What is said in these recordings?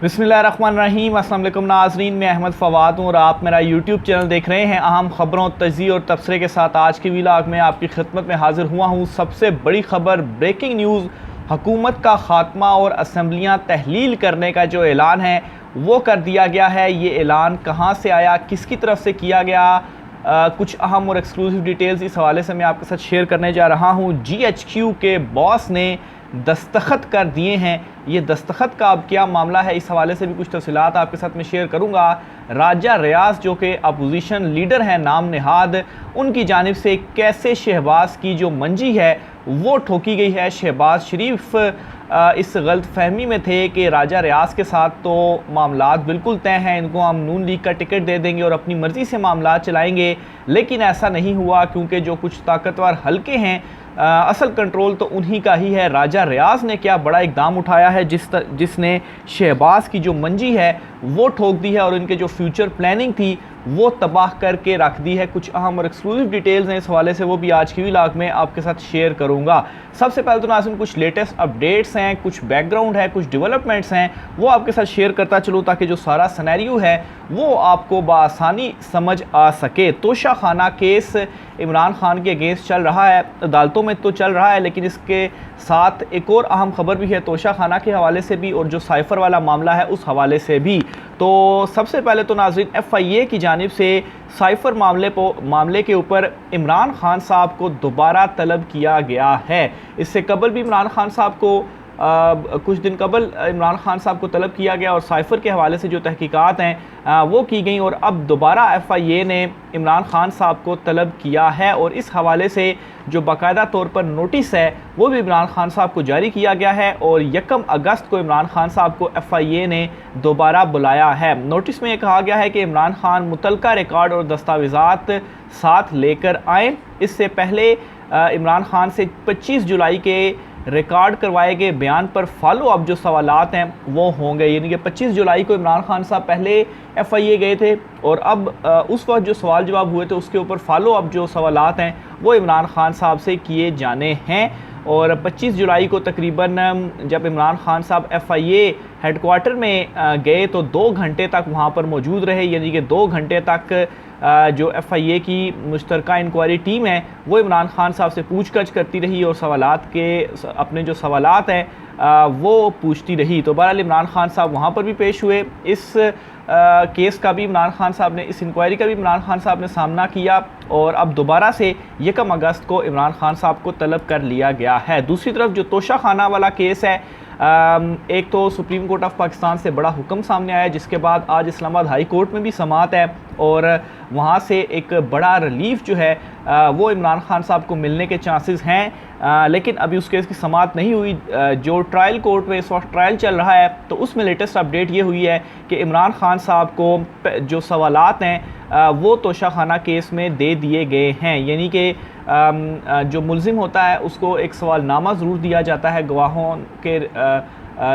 बिस्मिल्लाहिर्रहमानिर्रहीम। अस्सलाम वालेकुम नाज़रीन, मैं अहमद फ़वाद हूँ और आप मेरा यूट्यूब चैनल देख रहे हैं। अहम ख़बरों, तज़्ज़ी और तबसरे के साथ आज की व्लॉग में आपकी खिदमत में हाज़िर हुआ हूँ। सबसे बड़ी ख़बर, ब्रेकिंग न्यूज़, हुकूमत का ख़ात्मा और असम्बलियाँ तहलील करने का जो ऐलान है वो कर दिया गया है। ये ऐलान कहाँ से आया, किसकी तरफ से किया गया, कुछ अहम और एक्सक्लूसिव डिटेल्स इस हवाले से मैं आपके साथ शेयर करने जा रहा हूँ। GHQ के बॉस ने दस्तखत कर दिए हैं। ये दस्तखत का अब क्या मामला है, इस हवाले से भी कुछ तफसीलात आपके साथ मैं शेयर करूंगा। राजा रियाज जो कि अपोजिशन लीडर हैं नाम नेहाद, उनकी जानिब से कैसे शहबाज की जो मंजी है वो ठोकी गई है। शहबाज शरीफ इस गलत फहमी में थे कि राजा रियाज के साथ तो मामलात बिल्कुल तय हैं, इनको हम नून लीग का टिकट दे देंगे और अपनी मर्ज़ी से मामलात चलाएंगे, लेकिन ऐसा नहीं हुआ क्योंकि जो कुछ ताकतवर हल्के हैं असल कंट्रोल तो उन्हीं का ही है। राजा रियाज ने क्या बड़ा इकदाम उठाया है जिसने शहबाज की जो मंजी है वो ठोक दी है और इनके जो फ्यूचर प्लानिंग थी वो तबाह करके रख दी है। कुछ अहम और एक्सक्लूसिव डिटेल्स हैं इस हवाले से, वो भी आज की व्लॉग में आपके साथ शेयर करूंगा। सबसे पहले तो नाज़रीन कुछ लेटेस्ट अपडेट्स हैं, कुछ बैकग्राउंड है, कुछ डेवलपमेंट्स हैं, वो आपके साथ शेयर करता चलूँ ताकि जो सारा सिनेरियो है वो आपको बआसानी समझ आ सके। तोशा खाना केस इमरान खान के अगेंस्ट चल रहा है, अदालतों में तो चल रहा है, लेकिन इसके साथ एक और अहम खबर भी है तोशा खाना के हवाले से भी और जो साइफ़र वाला मामला है उस हवाले से भी। तो सबसे पहले तो नाज़रीन FIA की जानिब से साइफ़र मामले के ऊपर इमरान खान साहब को दोबारा तलब किया गया है। इससे कबल भी इमरान खान साहब को कुछ दिन कबल इमरान खान साहब को तलब किया गया और साइफ़र के हवाले से जो तहकीकात हैं वो की गई और अब दोबारा FIA ने इमरान खान साहब को तलब किया है और इस हवाले से जो बाकायदा तौर पर नोटिस है वो भी इमरान खान साहब को जारी किया गया है और 1 अगस्त को इमरान खान साहब को FIA ने दोबारा बुलाया है। नोटिस में कहा गया है कि इमरान खान मुतलका रिकॉर्ड और दस्तावेज़ात साथ लेकर आएँ। इससे पहले इमरान खान से 25 जुलाई के रिकॉर्ड करवाए गए बयान पर फॉलो अप जो सवालात हैं वो होंगे, यानी कि 25 जुलाई को इमरान खान साहब पहले FIA गए थे और अब उस वक्त जो सवाल जवाब हुए थे उसके ऊपर फॉलो अप जो सवालात हैं वो इमरान खान साहब से किए जाने हैं। और 25 जुलाई को तकरीबन जब इमरान खान साहब FIA हेडक्वार्टर में गए तो 2 घंटे तक वहाँ पर मौजूद रहे, यानी कि 2 घंटे तक जो FIA की मुश्तरका इंक्वायरी टीम है वो इमरान खान साहब से पूछताछ करती रही और सवालात के अपने जो सवालात हैं वो पूछती रही। तो बहरहाल इमरान खान साहब वहाँ पर भी पेश हुए। इस केस का भी इमरान खान साहब ने, इस इंक्वायरी का भी इमरान खान साहब ने सामना किया और अब दोबारा से 1 अगस्त को इमरान खान साहब को तलब कर लिया गया है। दूसरी तरफ जो तोशा खाना वाला केस है, एक तो सुप्रीम कोर्ट ऑफ पाकिस्तान से बड़ा हुक्म सामने आया जिसके बाद आज इस्लामाबाद हाई कोर्ट में भी समाअत है और वहाँ से एक बड़ा रिलीफ जो है वो इमरान खान साहब को मिलने के चांसेस हैं, लेकिन अभी उस केस की समाअत नहीं हुई। जो ट्रायल कोर्ट में इस वक्त ट्रायल चल रहा है तो उसमें लेटेस्ट अपडेट ये हुई है कि इमरान खान साहब को जो सवालात हैं वो तोशा खाना केस में दे दिए गए हैं, यानी कि जो मुल्ज़िम होता है उसको एक सवालनामा ज़रूर दिया जाता है। गवाहों के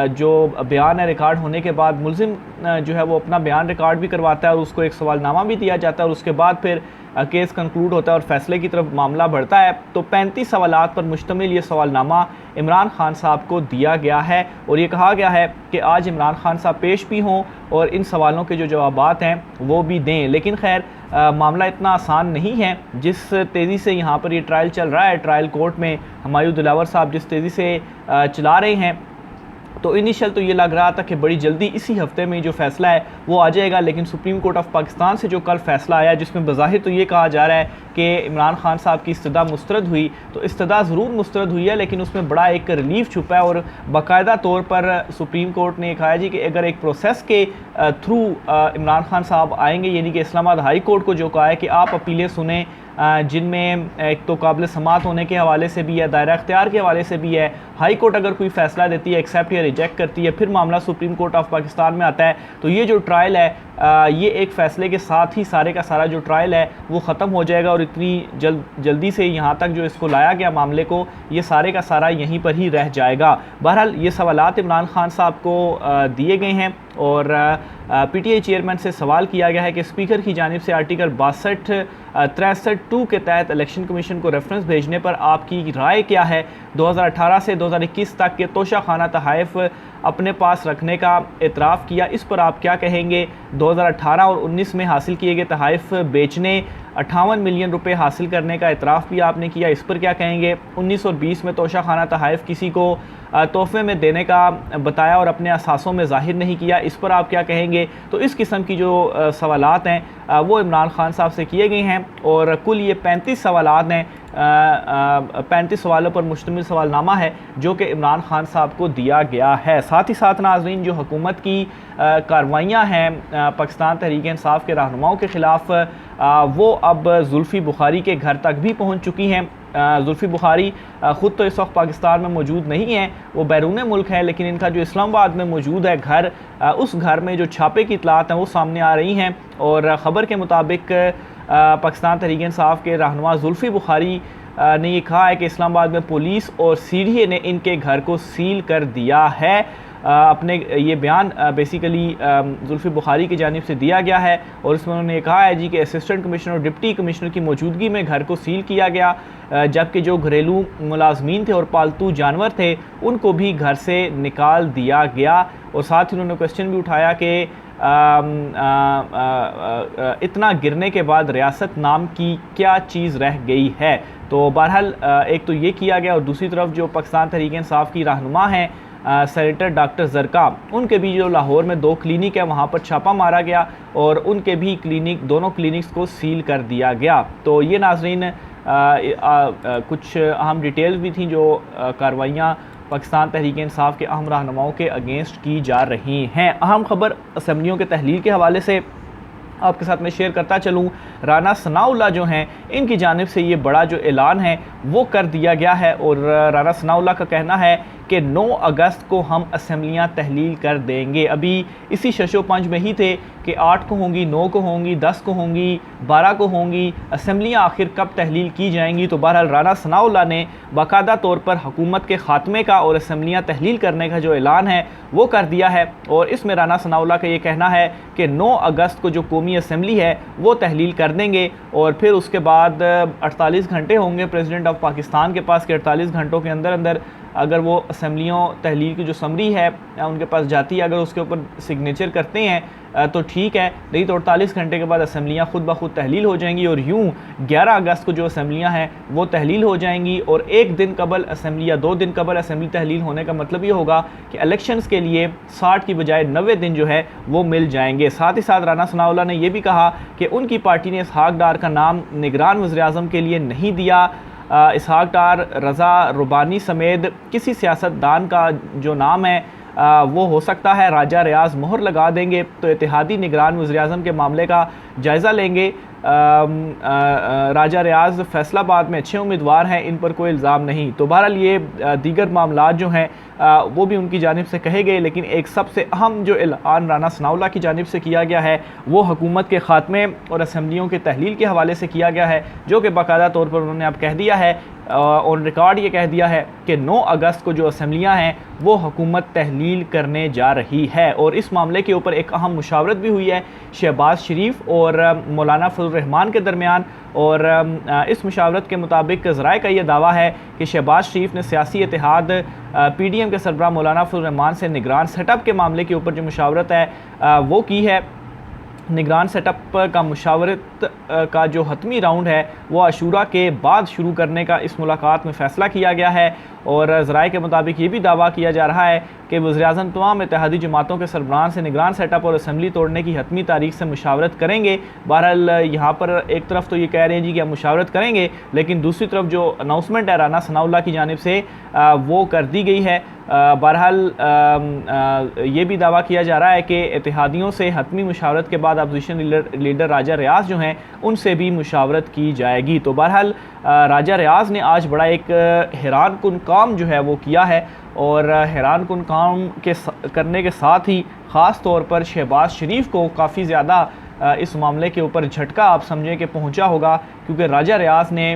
जो बयान है रिकॉर्ड होने के बाद मुल्ज़िम जो है वो अपना बयान रिकॉर्ड भी करवाता है और उसको एक सवालनामा भी दिया जाता है और उसके बाद फिर केस कंक्लूड होता है और फैसले की तरफ मामला बढ़ता है। तो 35 सवालात पर मुश्तमिल ये सवालनामा इमरान खान साहब को दिया गया है और ये कहा गया है कि आज इमरान खान साहब पेश भी हों और इन सवालों के जो जवाबात हैं वो भी दें। लेकिन खैर मामला इतना आसान नहीं है। जिस तेज़ी से यहाँ पर ये ट्रायल चल रहा है, ट्रायल कोर्ट में हुमायूं दिलावर साहब जिस तेज़ी से चला रहे हैं, तो इनिशियल तो ये लग रहा था कि बड़ी जल्दी इसी हफ्ते में जो फ़ैसला है वो आ जाएगा, लेकिन सुप्रीम कोर्ट ऑफ पाकिस्तान से जो कल फ़ैसला आया जिसमें बज़ाहिर तो ये कहा जा रहा है कि इमरान खान साहब की इस्तदा मुस्तरद हुई, तो इस्तदा ज़रूर मुस्तरद हुई है लेकिन उसमें बड़ा एक रिलीफ छुपा है और बाकायदा तौर पर सुप्रीम कोर्ट ने कहा है जी कि अगर एक प्रोसेस के थ्रू इमरान खान साहब आएंगे, यानी कि इस्लामाबाद हाई कोर्ट को जो कहा है कि आप अपीलें सुने जिनमें एक तो काबिल समात होने के हवाले से भी है, दायरा इख्तियार के हवाले से भी है, हाई कोर्ट अगर कोई फ़ैसला देती है, एक्सेप्ट या रिजेक्ट करती है, फिर मामला सुप्रीम कोर्ट ऑफ पाकिस्तान में आता है। तो ये जो ट्रायल है ये एक फ़ैसले के साथ ही सारे का सारा जो ट्रायल है वो ख़त्म हो जाएगा और इतनी जल्दी से यहाँ तक जो इसको लाया गया मामले को, ये सारे का सारा यहीं पर ही रह जाएगा। बहरहाल ये सवालात इमरान खान साहब को दिए गए हैं और PTI चेयरमैन से सवाल किया गया है कि स्पीकर की जानिब से आर्टिकल 62 63(2) के तहत इलेक्शन कमीशन को रेफरेंस भेजने पर आपकी राय क्या है? 2018 से 2021 तक के तोशाखाना तहाइफ अपने पास रखने का एतराफ़ किया, इस पर आप क्या कहेंगे? 2018 और 19 में हासिल किए गए तहाइफ बेचने 58 मिलियन रुपए हासिल करने का एतराफ़ भी आपने किया, इस पर क्या कहेंगे? 19 और 20 में तोशाखाना तहाइफ किसी को तोहफे में देने का बताया और अपने असासों में ज़ाहिर नहीं किया, इस पर आप क्या कहेंगे? तो इस किस्म की जो सवालात हैं वो इमरान खान साहब से किए गए हैं और कुल ये 35 सवालात हैं, 35 सवालों पर मुश्तमिल सवालनामा है जो कि इमरान खान साहब को दिया गया है। साथ ही साथ नाज़रीन, जो हुकूमत की कार्रवाइयाँ हैं पाकिस्तान तहरीक इंसाफ के रहनुमाओं के ख़िलाफ़, वो अब जुल्फ़ी बुखारी के घर तक भी पहुँच चुकी हैं। जुल्फ़ी बुखारी ख़ुद तो इस वक्त पाकिस्तान में मौजूद नहीं है, वो बैरून मुल्क है, लेकिन इनका जो इस्लामाबाद में मौजूद है घर, उस घर में जो छापे की इतलात हैं वो सामने आ रही हैं और ख़बर के मुताबिक पाकिस्तान तहरीक इंसाफ के रहनुमा जुल्फ़ी बुखारी ने ये कहा है कि इस्लामाबाद में पुलिस और सीडीए ने इनके घर को सील कर दिया है। अपने ये बयान बेसिकली जुल्फ़ी बुखारी की जानिब से दिया गया है और इसमें उन्होंने कहा है जी कि असिस्टेंट कमिश्नर और डिप्टी कमिश्नर की मौजूदगी में घर को सील किया गया, जबकि जो घरेलू मुलाजमीन थे और पालतू जानवर थे उनको भी घर से निकाल दिया गया। और साथ ही उन्होंने क्वेश्चन भी उठाया कि इतना गिरने के बाद रियासत नाम की क्या चीज़ रह गई है? तो बहरहाल एक तो ये किया गया और दूसरी तरफ जो पाकिस्तान तहरीक इंसाफ की रहनुमा हैं सेनेटर डॉक्टर ज़रका, उनके भी जो लाहौर में 2 क्लिनिक है वहाँ पर छापा मारा गया और उनके भी दोनों क्लिनिक्स को सील कर दिया गया। तो ये नाज़रीन कुछ अहम डिटेल्स भी थी जो कार्रवाइयाँ पाकिस्तान तहरीक इंसाफ के अहम रहनुमाओं के अगेंस्ट की जा रही हैं। अहम खबर असम्बलियों के तहलील के हवाले से आपके साथ मैं शेयर करता चलूँ। राना सनाउल्लाह जो हैं, इनकी जानिब से ये बड़ा जो ऐलान है वो कर दिया गया है और राना सनाउल्लाह का कहना है कि 9 अगस्त को हम असम्बलियाँ तहलील कर देंगे। अभी इसी शशोपंज में ही थे कि 8 को होंगी, 9 को होंगी, 10 को होंगी, 12 को होंगी, असम्बलियाँ आखिर कब तहलील की जाएंगी? तो बहरहाल राना सनाउल्लाह ने बाकायदा तौर पर हुकूमत के ख़ात्मे का और असम्बलियाँ तहलील करने का जो ऐलान है वो कर दिया है और इसमें राना सनाउल्लाह का ये कहना है कि 9 अगस्त को जो कौमी असम्बली है वो तहलील कर देंगे और फिर उसके बाद 48 घंटे होंगे प्रेसिडेंट ऑफ पाकिस्तान के पास कि 48 घंटों के अंदर अंदर अगर वो असम्बलियों तहलील की जो समरी है उनके पास जाती है, अगर उसके ऊपर सिग्नेचर करते हैं तो ठीक है, नहीं तो 48 घंटे के बाद असम्बलियाँ खुद ब खुद तहलील हो जाएंगी और यूँ 11 अगस्त को जो असम्बलियाँ हैं वो तहलील हो जाएंगी और एक दिन कबल असम्बली या 2 दिन कबल असम्बली तहलील होने का मतलब ये होगा कि इलेक्शंस के लिए 60 की बजाय 90 दिन जो है वो मिल जाएंगे। साथ ही साथ राना सनाउल्लाह ने यह भी कहा कि उनकी पार्टी ने इसहाक डार का नाम निगरान वज़ीर-ए-आज़म के लिए नहीं दिया। इसहाक डार, रज़ा रुबानी समेत किसी सियासतदान का जो नाम है वो हो सकता है राजा रियाज मोहर लगा देंगे तो इत्तेहादी निगरान वज़ीर-ए-आज़म के मामले का जायज़ा लेंगे। राजा रियाज फैसलाबाद में अच्छे उम्मीदवार हैं, इन पर कोई इल्ज़ाम नहीं। तो बहरहाल ये दीगर मामलात जो हैं वो भी उनकी जानिब से कहे गए, लेकिन एक सबसे अहम जो ऐलान राना सनाउल्लाह की जानिब से किया गया है वो हुकूमत के ख़ात्मे और असम्बलियों के तहलील के हवाले से किया गया है, जो कि बाकायदा तौर पर उन्होंने अब कह दिया है ऑन रिकॉर्ड ये कह दिया है कि 9 अगस्त को जो असम्बलियाँ हैं वो हुकूमत तहलील करने जा रही है। और इस मामले के ऊपर एक अहम मुशावरत भी हुई है शहबाज शरीफ और मौलाना फजल रहमान के दरमियान और इस मुशावरत के मुताबिक ज़राए का ये दावा है कि शहबाज शरीफ ने सियासी इत्तेहाद PDM के सरबराह मौलाना फजल रहमान से निगरान सेटअप के मामले के ऊपर जो मुशावरत है वो की है। निगरान सेटअप का मुशावरत का जो हतमी राउंड है वो आशूरा के बाद शुरू करने का इस मुलाकात में फ़ैसला किया गया है और ज़राए के मुताबिक ये भी दावा किया जा रहा है कि वज़ीर-ए-आज़म तमाम इत्तेहादी जमातों के सरबराहान से निगरान सेटअप और असम्बली तोड़ने की हतमी तारीख से मुशावरत करेंगे। बहरहाल यहाँ पर एक तरफ तो ये कह रहे हैं जी कि हम मुशावरत करेंगे, लेकिन दूसरी तरफ जो अनाउंसमेंट है राना सनाउल्लाह की जानिब से वो कर दी गई है। बहरहाल ये भी दावा किया जा रहा है कि इत्तेहादियों से हतमी मुशावरत के बाद अपोजिशन लीडर राजा रियाज जो हैं उनसे भी मुशावरत की जाएगी। तो बहरहाल राजा रियाज ने आज बड़ा एक हैरान कुन काम जो है वो किया है और हैरान कुन काम करने के साथ ही ख़ास तौर पर शहबाज शरीफ को काफ़ी ज़्यादा इस मामले के ऊपर झटका आप समझें कि पहुंचा होगा, क्योंकि राजा रियाज ने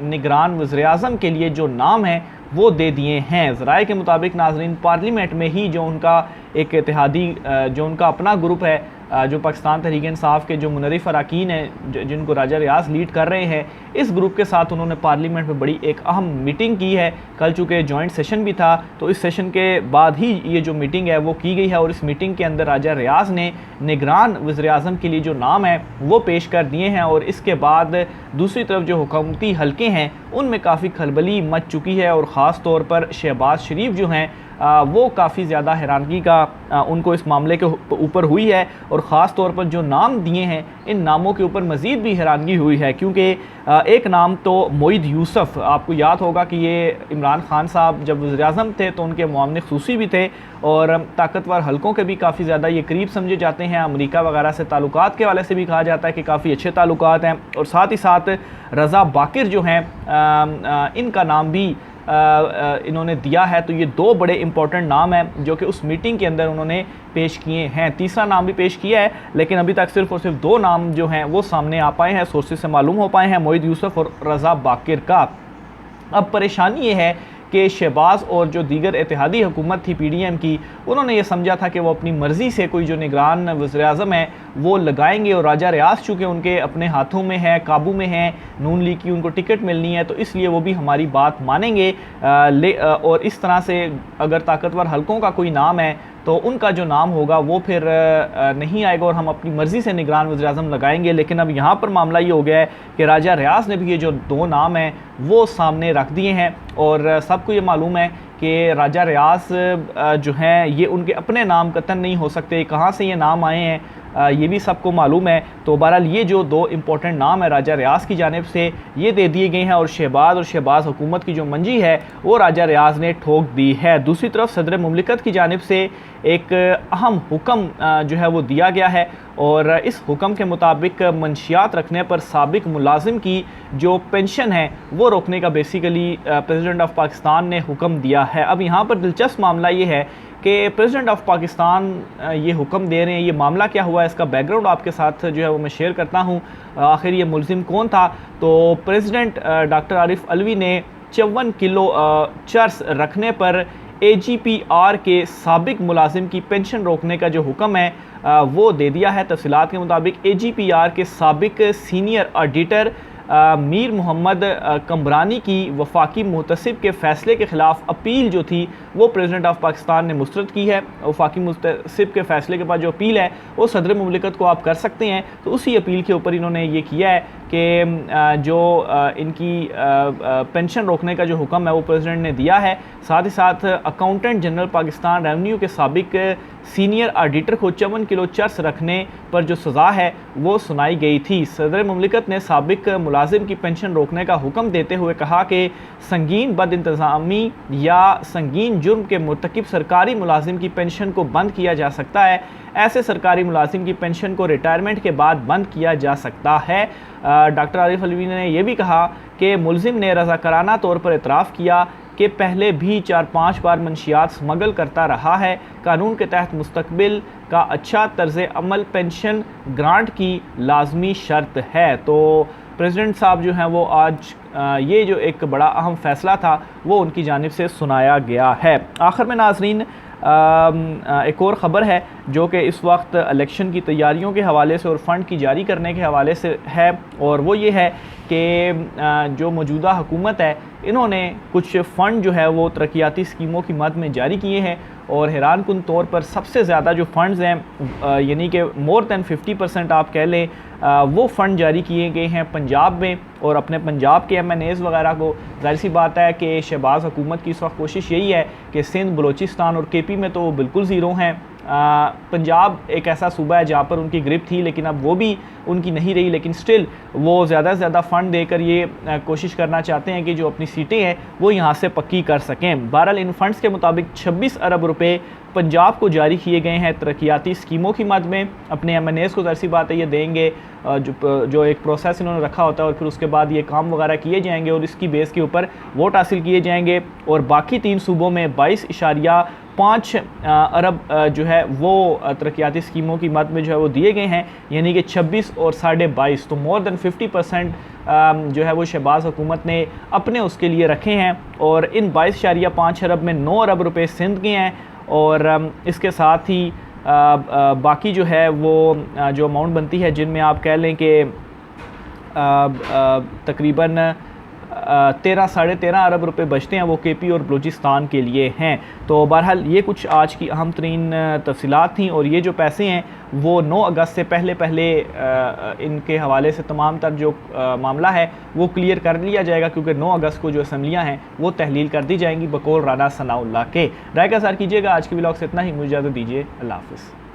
निगरान वज़ीर-ए-आज़म के लिए जो नाम है वो दे दिए हैं। ज़राए के मुताबिक नाज़रीन पार्लियामेंट में ही जो उनका एक इत्तेहादी जो उनका अपना ग्रुप है जो पाकिस्तान तहरीक इंसाफ के जो मुनरिफ अरकान हैं जिनको राजा रियाज लीड कर रहे हैं, इस ग्रुप के साथ उन्होंने पार्लियामेंट में बड़ी एक अहम मीटिंग की है। कल चूँकि जॉइंट सेशन भी था, तो इस सेशन के बाद ही ये जो मीटिंग है वो की गई है और इस मीटिंग के अंदर राजा रियाज ने निगरान वज़ीर-ए-आज़म के लिए जो नाम है वो पेश कर दिए हैं। और इसके बाद दूसरी तरफ जो हुकूमती हलके हैं उनमें काफ़ी खलबली मच चुकी है और ख़ास तौर पर शहबाज शरीफ जो हैं वो काफ़ी ज़्यादा हैरानगी का उनको इस मामले के ऊपर हुई है। और ख़ास तौर पर जो नाम दिए हैं इन नामों के ऊपर मज़ीद भी हैरानगी हुई है, क्योंकि एक नाम तो मोईद यूसुफ, आपको याद होगा कि ये इमरान खान साहब जब वज़ीर-ए-आज़म थे तो उनके मुआविन ख़ुसूसी भी थे और ताकतवर हलकों के भी काफ़ी ज़्यादा ये करीब समझे जाते हैं। अमेरिका वगैरह से ताल्लुकात के हवाले से भी कहा जाता है कि काफ़ी अच्छे ताल्लुकात हैं। और साथ ही साथ रज़ा बाकिर जो हैं इनका नाम भी इन्होंने दिया है। तो ये दो बड़े इंपॉर्टेंट नाम हैं जो कि उस मीटिंग के अंदर उन्होंने पेश किए हैं। तीसरा नाम भी पेश किया है, लेकिन अभी तक सिर्फ और सिर्फ दो नाम जो हैं वो सामने आ पाए हैं, सोर्सेज से मालूम हो पाए हैं, मोईद यूसुफ और रज़ा बाकिर का। अब परेशानी ये है कि शहबाज और जो दीगर इत्तेहादी हुकूमत थी PDM की, उन्होंने ये समझा था कि वो अपनी मर्ज़ी से कोई जो निगरान वज़ीर-ए-आज़म है वो लगाएंगे और राजा रियाज चूँकि उनके अपने हाथों में है, काबू में है, नून लीग की उनको टिकट मिलनी है, तो इसलिए वो भी हमारी बात मानेंगे। और इस तरह से अगर ताकतवर हलकों का कोई नाम है तो उनका जो नाम होगा वो फिर नहीं आएगा और हम अपनी मर्ज़ी से निगरान वज़ीर-ए-आज़म लगाएंगे। लेकिन अब यहाँ पर मामला ये हो गया है कि राजा रियाज ने भी ये जो दो नाम हैं वो सामने रख दिए हैं और सबको ये मालूम है कि राजा रियाज जो हैं ये उनके अपने नाम कतन नहीं हो सकते, कहाँ से ये नाम आए हैं ये भी सबको मालूम है। तो बहरहाल ये जो दो इम्पोर्टेंट नाम है राजा रियाज की जानिब से ये दे दिए गए हैं और शहबाज हुकूमत की जो मंजी है वो राजा रियाज ने ठोक दी है। दूसरी तरफ सदर मुमलिकत की जानिब से एक अहम हुक्म जो है वो दिया गया है और इस हुक्म के मुताबिक मंशियात रखने पर साबिक मुलाजिम की जो पेंशन है वो रोकने का बेसिकली प्रेसिडेंट ऑफ पाकिस्तान ने हुक्म दिया है। अब यहाँ पर दिलचस्प मामला ये है कि प्रेसिडेंट ऑफ पाकिस्तान ये हुक्म दे रहे हैं। ये मामला क्या हुआ है, इसका बैकग्राउंड आपके साथ जो है वो मैं शेयर करता हूँ। आखिर ये मुलजिम कौन था? तो प्रेसिडेंट डॉक्टर आरिफ अलवी ने 54 किलो चर्स रखने पर AGPR के साबिक मुलाजिम की पेंशन रोकने का जो हुक्म है वो दे दिया है। तफसीलात के मुताबिक AGPR के साबिक सीनियर ऑडिटर मीर मोहम्मद कमरानी की वफाकी मुहतसिब के फ़ैसले के ख़िलाफ़ अपील जो थी वो प्रेसिडेंट ऑफ पाकिस्तान ने मुस्तरद की है। वफाकी मुहतसिब के फ़ैसले के बाद जो अपील है वो सदर मुमलिकत को आप कर सकते हैं। तो उसी अपील के ऊपर इन्होंने ये किया है कि जो इनकी पेंशन रोकने का जो हुक्म है वो प्रेसिडेंट ने दिया है। साथ ही साथ अकाउंटेंट जनरल पाकिस्तान रेवेन्यू के साबिक सीनियर ऑडिटर को 54 किलो चर्स रखने पर जो सज़ा है वो सुनाई गई थी। सदर मुमलिकत ने साबिक मुलाजिम की पेंशन रोकने का हुक्म देते हुए कहा कि संगीन बद इंतज़ामी या संगीन जुर्म के मुर्तकिब सरकारी मुलाजिम की पेंशन को बंद किया जा सकता है। ऐसे सरकारी मुलाजिम की पेंशन को रिटायरमेंट के बाद बंद किया जा सकता है। डॉक्टर आरिफ अलवी ने यह भी कहा कि मुलजिम ने रज़ाकाराना तौर पर इतराफ़ किया कि पहले भी 4-5 बार मंशियात स्मगल करता रहा है। कानून के तहत मुस्तकबिल का अच्छा तर्ज़ अमल पेंशन ग्रांट की लाजमी शर्त है। तो प्रेसिडेंट साहब जो हैं वो आज ये जो एक बड़ा अहम फ़ैसला था वो उनकी जानिब से सुनाया गया है। आखिर में नाज़रीन एक और ख़बर है जो कि इस वक्त इलेक्शन की तैयारियों के हवाले से और फ़ंड की जारी करने के हवाले से है, और वो ये है कि जो मौजूदा हुकूमत है इन्होंने कुछ फ़ंड जो है वो तरक्याती स्कीमों की मद में जारी किए हैं और हैरान कुन तौर पर सबसे ज़्यादा जो फ़ंड्स हैं यानी कि मोर दैन 50% आप कह लें वो फ़ंड जारी किए गए हैं पंजाब में। और अपने पंजाब के MNAs वगैरह को ज़ाहिर सी बात है कि शहबाज हुकूमत की इस वक्त कोशिश यही है कि सिंध, बलोचिस्तान और KP में तो बिल्कुल ज़ीरो हैं। पंजाब एक ऐसा सूबा है जहाँ पर उनकी ग्रिप थी लेकिन अब वो भी उनकी नहीं रही, लेकिन स्टिल वो ज़्यादा से ज़्यादा फ़ंड देकर ये कोशिश करना चाहते हैं कि जो अपनी सीटें हैं वो यहाँ से पक्की कर सकें। बहरहाल इन फ़ंड्स के मुताबिक 26 अरब रुपए पंजाब को जारी किए गए हैं तरक्याती स्कीमों की मद में। अपने MNAs को ज़ाहिर सी बात है ये देंगे, जो एक प्रोसेस इन्होंने रखा होता है और फिर उसके बाद ये काम वगैरह किए जाएंगे और इसकी बेस के ऊपर वोट हासिल किए जाएंगे। और बाकी 3 सूबों में 22.5 अरब जो है वो तरक्याती स्कीमों की मद में जो है वो दिए गए हैं, यानी कि 26 और 22.5, तो मोर दैन 50% जो है वो शहबाज हुकूमत ने अपने उसके लिए रखे हैं। और इन 22.5 अरब में 9 अरब रुपए सिंध के हैं और इसके साथ ही बाकी जो है वो जो अमाउंट बनती है, जिनमें आप कह लें कि तकरीबन 13-13.5 अरब रुपए बचते हैं, वो केपी और बलूचिस्तान के लिए हैं। तो बहरहाल ये कुछ आज की अहम तरीन तफसीलात थी, और ये जो पैसे हैं वो 9 अगस्त से पहले इनके हवाले से तमाम तर जो मामला है वो क्लियर कर लिया जाएगा, क्योंकि 9 अगस्त को जो असम्बलियाँ हैं वो तहलील कर दी जाएंगी बकौल राना सनाउल्लाह के। राय का सार कीजिएगा। आज के व्लॉग से इतना ही, मुझे इजाज़त दीजिए। अल्लाह हाफ़िज़।